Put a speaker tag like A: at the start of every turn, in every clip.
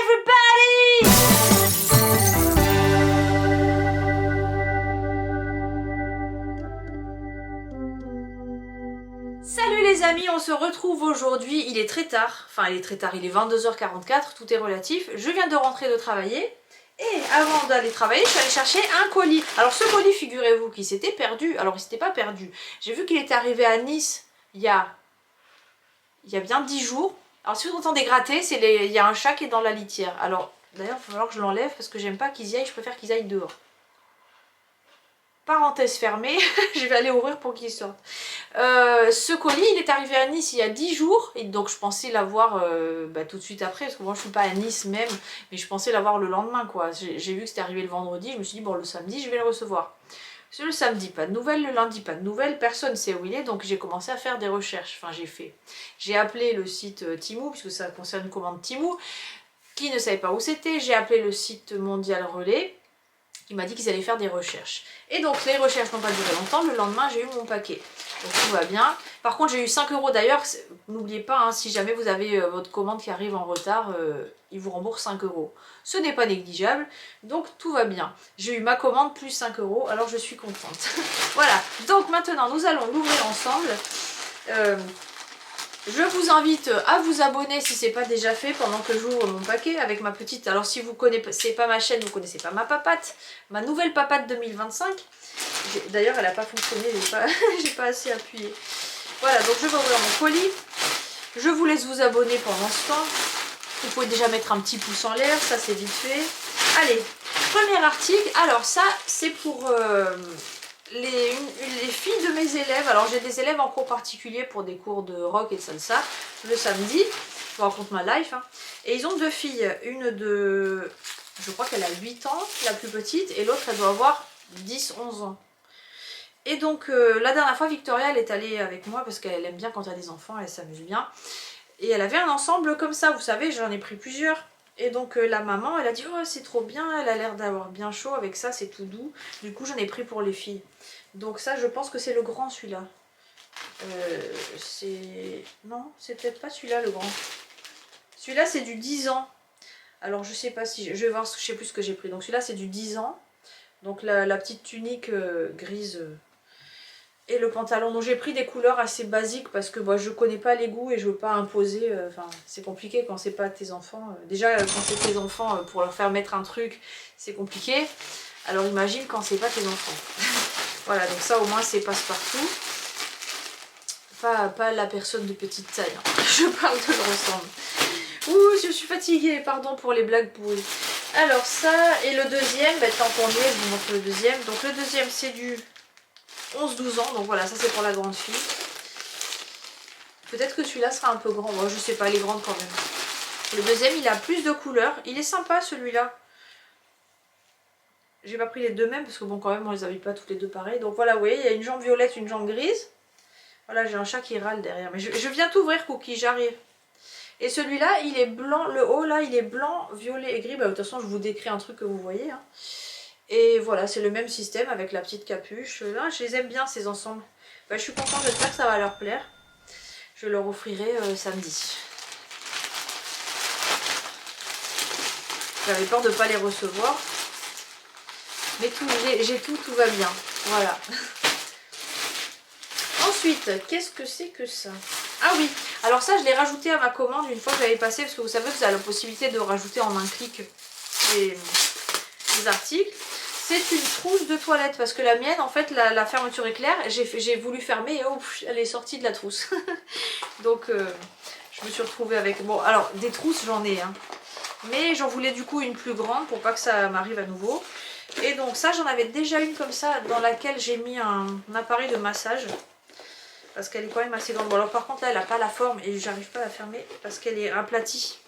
A: everybody! Salut les amis, on se retrouve aujourd'hui, il est très tard, enfin il est très tard, il est 22h44, tout est relatif. Je viens de rentrer de travailler et avant d'aller travailler, je suis allée chercher un colis. Alors ce colis, figurez-vous qu'il s'était perdu, alors il s'était pas perdu. J'ai vu qu'il était arrivé à Nice il y a bien 10 jours. Alors si vous entendez gratter, il y a un chat qui est dans la litière. Alors d'ailleurs il va falloir que je l'enlève parce que j'aime pas qu'ils y aillent, je préfère qu'ils aillent dehors. Parenthèse fermée, je vais aller ouvrir pour qu'il sorte. Ce colis, il est arrivé à Nice il y a 10 jours, et donc je pensais l'avoir tout de suite après, parce que moi je suis pas à Nice même, mais je pensais l'avoir le lendemain quoi. J'ai vu que c'était arrivé le vendredi, je me suis dit bon le samedi je vais le recevoir. Le samedi, pas de nouvelles, le lundi, pas de nouvelles, personne ne sait où il est, donc j'ai commencé à faire des recherches. Enfin, j'ai appelé le site Temu, puisque ça concerne une commande Temu, qui ne savait pas où c'était. J'ai appelé le site Mondial Relais, qui m'a dit qu'ils allaient faire des recherches. Et donc, les recherches n'ont pas duré longtemps. Le lendemain, j'ai eu mon paquet. Donc, tout va bien. Par contre, j'ai eu 5 € d'ailleurs. N'oubliez pas, hein, si jamais vous avez votre commande qui arrive en retard, ils vous remboursent 5 €. Ce n'est pas négligeable, donc tout va bien. J'ai eu ma commande plus 5 €, alors je suis contente. Voilà, donc maintenant nous allons l'ouvrir ensemble. Je vous invite à vous abonner si ce n'est pas déjà fait pendant que j'ouvre mon paquet avec ma petite... Alors si vous ne connaissez pas ma chaîne, vous ne connaissez pas ma papate, ma nouvelle papate 2025. D'ailleurs elle n'a pas fonctionné, j'ai pas assez appuyé. Voilà, donc je vais ouvrir mon colis. Je vous laisse vous abonner pendant ce temps. Vous pouvez déjà mettre un petit pouce en l'air, ça c'est vite fait. Allez, premier article. Alors ça, c'est pour les filles de mes élèves. Alors j'ai des élèves en cours particulier pour des cours de rock et de salsa le samedi. Je vous raconte ma life. Hein. Et ils ont deux filles. Une de... Je crois qu'elle a 8 ans, la plus petite. Et l'autre, elle doit avoir 10-11 ans. Et donc, la dernière fois, Victoria, elle est allée avec moi parce qu'elle aime bien quand il y a des enfants, elle s'amuse bien. Et elle avait un ensemble comme ça, vous savez, j'en ai pris plusieurs. Et donc la maman, elle a dit « Oh, c'est trop bien, elle a l'air d'avoir bien chaud avec ça, c'est tout doux. » Du coup, j'en ai pris pour les filles. Donc ça, je pense que c'est le grand, celui-là. Non, c'est peut-être pas celui-là, le grand. Celui-là, c'est du 10 ans. Alors, je sais pas si... Je vais voir, je sais plus ce que j'ai pris. Donc celui-là, c'est du 10 ans. Donc la petite tunique grise... Et le pantalon, donc j'ai pris des couleurs assez basiques parce que moi je connais pas les goûts et je veux pas imposer, enfin c'est compliqué quand c'est pas tes enfants. Déjà quand c'est tes enfants, pour leur faire mettre un truc, c'est compliqué. Alors imagine quand c'est pas tes enfants. Voilà, donc ça au moins c'est passe-partout. Pas la personne de petite taille, hein. Je parle de l'ensemble. Ouh, je suis fatiguée, pardon pour les blagues pourries. Alors ça, et le deuxième, tant qu'on y est, je vous montre le deuxième. Donc le deuxième c'est du 11-12 ans, donc voilà, ça c'est pour la grande fille. Peut-être que celui-là sera un peu grand, moi je sais pas, elle est grande quand même. Le deuxième, il a plus de couleurs, il est sympa celui-là. J'ai pas pris les deux mêmes parce que bon, quand même, on les habille pas toutes les deux pareilles. Donc voilà, vous voyez, il y a une jambe violette, une jambe grise. Voilà, j'ai un chat qui râle derrière, mais je viens t'ouvrir, Cookie, j'arrive. Et celui-là, il est blanc, le haut là, il est blanc, violet et gris. Bah, de toute façon, je vous décris un truc que vous voyez, hein. Et voilà, c'est le même système avec la petite capuche. Là, je les aime bien ces ensembles. Bah, je suis contente, j'espère que ça va leur plaire. Je leur offrirai samedi. J'avais peur de ne pas les recevoir. Mais j'ai tout va bien. Voilà. Ensuite, qu'est-ce que c'est que ça? Ah oui, alors ça, je l'ai rajouté à ma commande une fois que j'avais passé. Parce que vous savez, vous avez la possibilité de rajouter en un clic les articles. C'est une trousse de toilette parce que la mienne, en fait, la fermeture éclair, j'ai voulu fermer et oh, elle est sortie de la trousse. Donc, je me suis retrouvée avec... Bon, alors, des trousses, j'en ai, hein. Mais j'en voulais du coup une plus grande pour pas que ça m'arrive à nouveau. Et donc ça, j'en avais déjà une comme ça dans laquelle j'ai mis un appareil de massage. Parce qu'elle est quand même assez grande. Bon, alors par contre, là, elle n'a pas la forme et j'arrive pas à la fermer parce qu'elle est aplatie.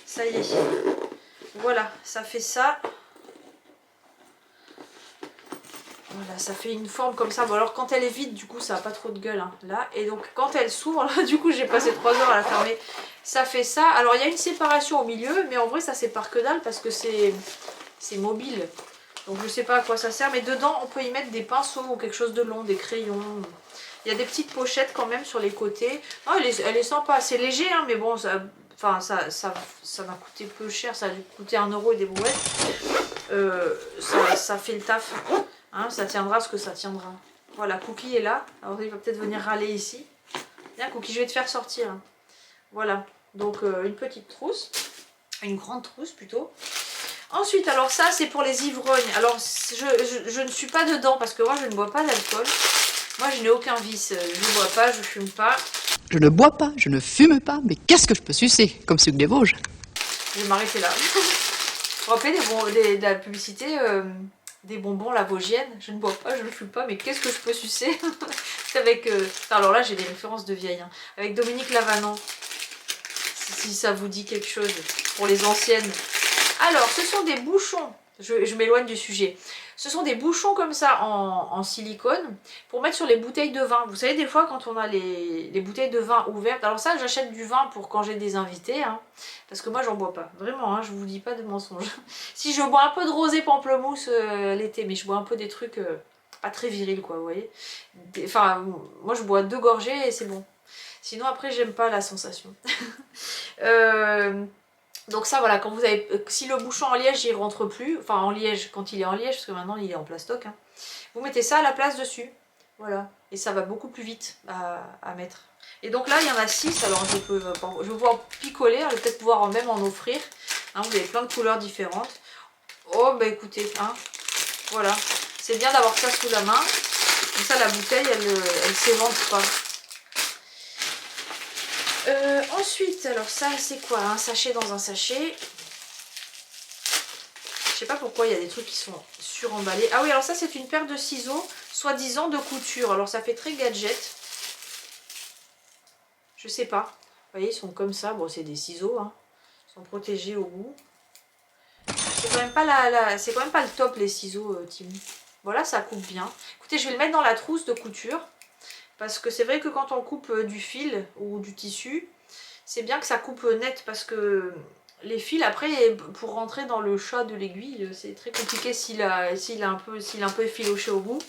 A: Ça y est. Voilà, ça fait ça. Voilà, ça fait une forme comme ça. Bon, alors quand elle est vide, du coup, ça n'a pas trop de gueule, hein, là. Et donc, quand elle s'ouvre, là, du coup, j'ai passé 3 heures à la fermer. Ça fait ça. Alors, il y a une séparation au milieu, mais en vrai, ça sépare que dalle parce que c'est mobile. Donc, je sais pas à quoi ça sert. Mais dedans, on peut y mettre des pinceaux ou quelque chose de long, des crayons. Il y a des petites pochettes quand même sur les côtés. Oh, elle est sympa. C'est léger, hein, mais bon, ça, enfin ça m'a coûté peu cher, ça a dû coûter 1 € et des brouettes. Ça fait le taf, hein, ça tiendra ce que ça tiendra. Voilà, Cookie est là, alors il va peut-être venir râler ici. Viens Cookie, je vais te faire sortir. Voilà, donc une petite trousse, une grande trousse plutôt. Ensuite, alors ça c'est pour les ivrognes. Alors je ne suis pas dedans parce que moi je ne bois pas d'alcool. Moi je n'ai aucun vice, je ne bois pas, je fume pas.
B: Je ne bois pas, je ne fume pas, mais qu'est-ce que je peux sucer, comme sucre des Vosges.
A: Je vais m'arrêter là. Vous vous rappelez de la publicité des bonbons la Vosgienne? Je ne bois pas, je ne fume pas, mais qu'est-ce que je peux sucer? C'est avec... alors là j'ai des références de vieilles. Hein. Avec Dominique Lavanant. Si ça vous dit quelque chose pour les anciennes. Alors, ce sont des bouchons, je m'éloigne du sujet. Ce sont des bouchons comme ça en silicone pour mettre sur les bouteilles de vin. Vous savez, des fois, quand on a les bouteilles de vin ouvertes, alors ça, j'achète du vin pour quand j'ai des invités, hein, parce que moi, j'en bois pas. Vraiment, hein, je vous dis pas de mensonges. Si je bois un peu de rosé pamplemousse l'été, mais je bois un peu des trucs pas très virils, quoi, vous voyez. Enfin, moi, je bois 2 gorgées et c'est bon. Sinon, après, j'aime pas la sensation. Donc ça voilà, quand vous avez, si le bouchon en liège il rentre plus, enfin en liège quand il est en liège, parce que maintenant il est en plastoc, hein, vous mettez ça à la place dessus, voilà, et ça va beaucoup plus vite à mettre. Et donc là il y en a 6, alors je vais pouvoir picoler, je vais peut-être pouvoir même en offrir, hein, vous avez plein de couleurs différentes. Oh bah écoutez, hein, voilà, c'est bien d'avoir ça sous la main, comme ça la bouteille elle s'évente pas. Ensuite, alors ça c'est quoi? Un sachet dans un sachet. Je sais pas pourquoi il y a des trucs qui sont suremballés. Ah oui, alors ça c'est une paire de ciseaux, soi-disant de couture. Alors ça fait très gadget. Je sais pas. Vous voyez, ils sont comme ça. Bon, c'est des ciseaux, hein. Ils sont protégés au bout. C'est quand même pas c'est quand même pas le top les ciseaux, Tim. Voilà, ça coupe bien. Écoutez, je vais le mettre dans la trousse de couture. Parce que c'est vrai que quand on coupe du fil ou du tissu, c'est bien que ça coupe net parce que les fils après pour rentrer dans le chat de l'aiguille c'est très compliqué s'il est un peu effiloché au bout,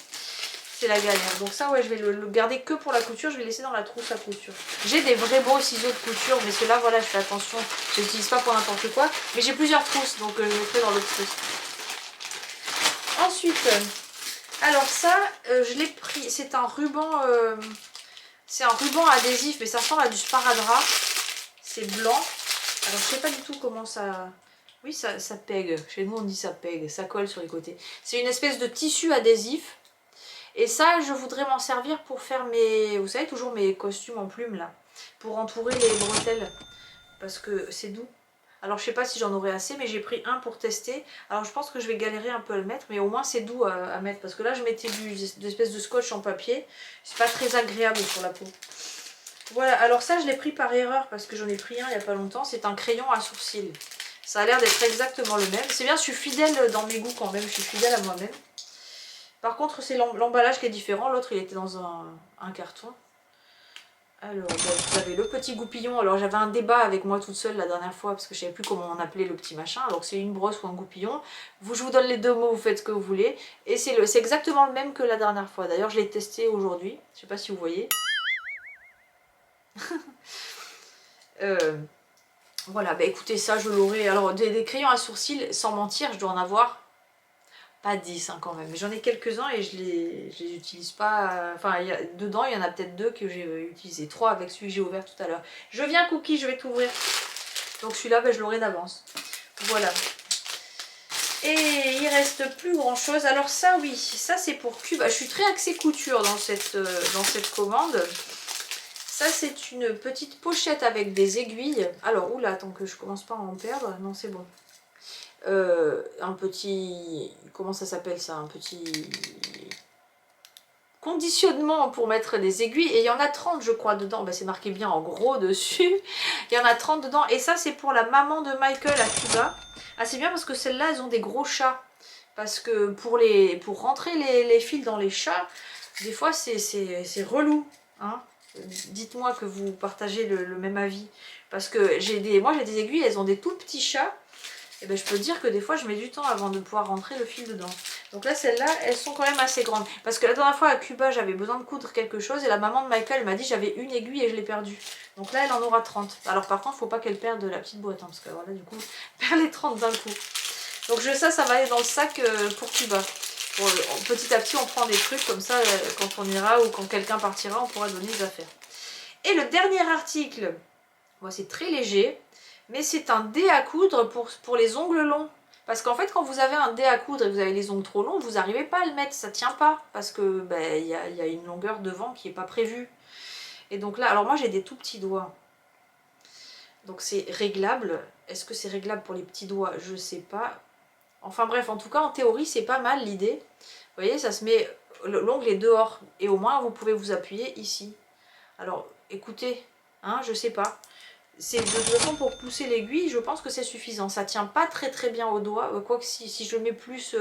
A: c'est la galère. Donc ça ouais, je vais le garder que pour la couture, je vais le laisser dans la trousse à couture. J'ai des vrais beaux ciseaux de couture mais ceux-là voilà, je fais attention, je n'utilise pas pour n'importe quoi, mais j'ai plusieurs trousses donc je les mettrai dans l'autre trousse. Ensuite, alors ça je l'ai pris, c'est un ruban adhésif mais ça ressemble à du sparadrap. C'est blanc. Alors je sais pas du tout comment ça... Oui, ça pègue. Chez nous on dit ça pègue. Ça colle sur les côtés. C'est une espèce de tissu adhésif. Et ça, je voudrais m'en servir pour faire mes... Vous savez, toujours mes costumes en plumes là. Pour entourer les bretelles. Parce que c'est doux. Alors je sais pas si j'en aurai assez, mais j'ai pris un pour tester. Alors je pense que je vais galérer un peu à le mettre. Mais au moins c'est doux à mettre. Parce que là je mettais de l'espèce de scotch en papier. C'est pas très agréable sur la peau. Voilà, alors ça je l'ai pris par erreur parce que j'en ai pris un il n'y a pas longtemps, c'est un crayon à sourcils. Ça a l'air d'être exactement le même. C'est bien, je suis fidèle dans mes goûts quand même, je suis fidèle à moi-même. Par contre c'est l'emballage qui est différent, l'autre il était dans un carton. Alors vous avez le petit goupillon, alors j'avais un débat avec moi toute seule la dernière fois parce que je ne savais plus comment on appelait le petit machin. Donc c'est une brosse ou un goupillon, je vous donne les deux mots, vous faites ce que vous voulez. Et c'est exactement le même que la dernière fois, d'ailleurs je l'ai testé aujourd'hui, je ne sais pas si vous voyez. Voilà, bah écoutez, ça je l'aurai. Alors des crayons à sourcils, sans mentir, je dois en avoir pas 10 hein, quand même, mais j'en ai quelques-uns et je les utilise pas. Enfin, dedans il y en a peut-être 2 que j'ai utilisé, 3 avec celui que j'ai ouvert tout à l'heure. Je viens Cookie, je vais t'ouvrir. Donc celui-là, bah, je l'aurai d'avance. Voilà. Et il reste plus grand chose. Alors ça oui, ça c'est pour cube. Je suis très axée couture dans cette commande. Ça c'est une petite pochette avec des aiguilles. Alors oula, attends que je commence pas à en perdre. Non c'est bon. Un petit... Comment ça s'appelle ça? Un petit conditionnement pour mettre des aiguilles. Et il y en a 30 je crois dedans. Bah, c'est marqué bien en gros dessus. Il y en a 30 dedans. Et ça c'est pour la maman de Michael à Cuba. Ah c'est bien parce que celles-là elles ont des gros chats. Parce que pour rentrer les fils dans les chats, des fois c'est relou. Hein, dites-moi que vous partagez le même avis. Parce que moi j'ai des aiguilles, elles ont des tout petits chats. Et ben je peux dire que des fois je mets du temps avant de pouvoir rentrer le fil dedans. Donc là, celles-là, elles sont quand même assez grandes. Parce que la dernière fois à Cuba, j'avais besoin de coudre quelque chose et la maman de Michael m'a dit j'avais une aiguille et je l'ai perdue. Donc là, elle en aura 30. Alors par contre, faut pas qu'elle perde la petite boîte, hein, parce que voilà, du coup, elle perd les 30 d'un coup. Donc ça va aller dans le sac pour Cuba. Bon, petit à petit, on prend des trucs comme ça, quand on ira ou quand quelqu'un partira, on pourra donner des affaires. Et le dernier article, bon, c'est très léger, mais c'est un dé à coudre pour les ongles longs. Parce qu'en fait, quand vous avez un dé à coudre et que vous avez les ongles trop longs, vous n'arrivez pas à le mettre, ça tient pas. Parce que ben, y a une longueur devant qui n'est pas prévue. Et donc là, alors moi j'ai des tout petits doigts. Donc c'est réglable. Est-ce que c'est réglable pour les petits doigts? Je sais pas. Enfin bref, en tout cas en théorie c'est pas mal l'idée. Vous voyez, ça se met, l'ongle est dehors. Et au moins vous pouvez vous appuyer ici. Alors écoutez, hein, je sais pas. C'est de toute façon pour pousser l'aiguille, je pense que c'est suffisant. Ça tient pas très bien au doigt, quoique si je le mets plus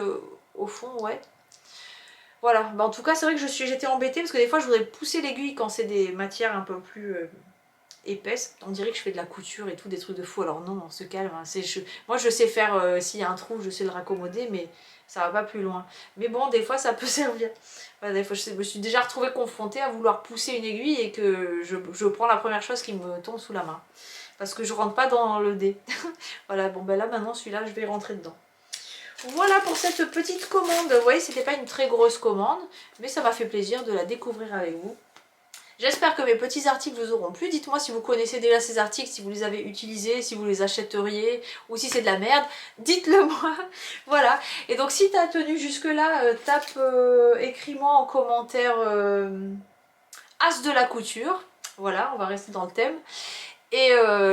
A: au fond, ouais. Voilà, bah, en tout cas c'est vrai que j'étais embêtée parce que des fois je voudrais pousser l'aiguille quand c'est des matières un peu plus épaisses. On dirait que je fais de la couture et tout, des trucs de fou. Alors non, on se calme. Hein. Moi je sais faire, s'il y a un trou, je sais le raccommoder, mais ça va pas plus loin. Mais bon, des fois ça peut servir. Voilà, des fois je me suis déjà retrouvée confrontée à vouloir pousser une aiguille et que je prends la première chose qui me tombe sous la main. Parce que je rentre pas dans le dé. Voilà, bon ben là maintenant celui-là je vais rentrer dedans. Voilà pour cette petite commande. Vous voyez, c'était pas une très grosse commande, mais ça m'a fait plaisir de la découvrir avec vous. J'espère que mes petits articles vous auront plu. Dites-moi si vous connaissez déjà ces articles, si vous les avez utilisés, si vous les achèteriez ou si c'est de la merde. Dites-le moi. Voilà. Et donc si tu as tenu jusque là, écris-moi en commentaire As de la couture. Voilà, on va rester dans le thème. Et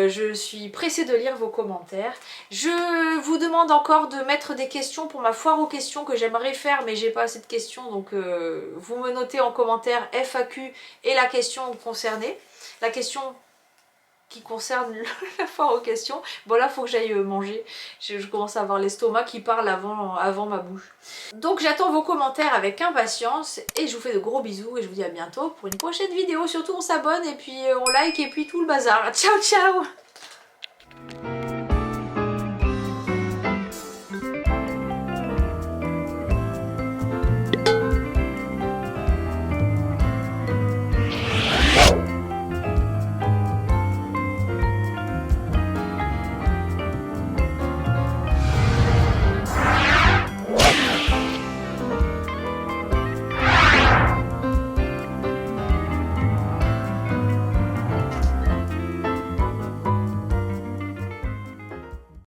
A: je suis pressée de lire vos commentaires. Je vous demande encore de mettre des questions pour ma foire aux questions que j'aimerais faire, mais j'ai pas assez de questions. Donc vous me notez en commentaire FAQ et la question concernée. La question qui concerne la foire aux questions. Bon là, il faut que j'aille manger. Je commence à avoir l'estomac qui parle avant ma bouche. Donc j'attends vos commentaires avec impatience et je vous fais de gros bisous et je vous dis à bientôt pour une prochaine vidéo. Surtout on s'abonne et puis on like et puis tout le bazar. Ciao ciao!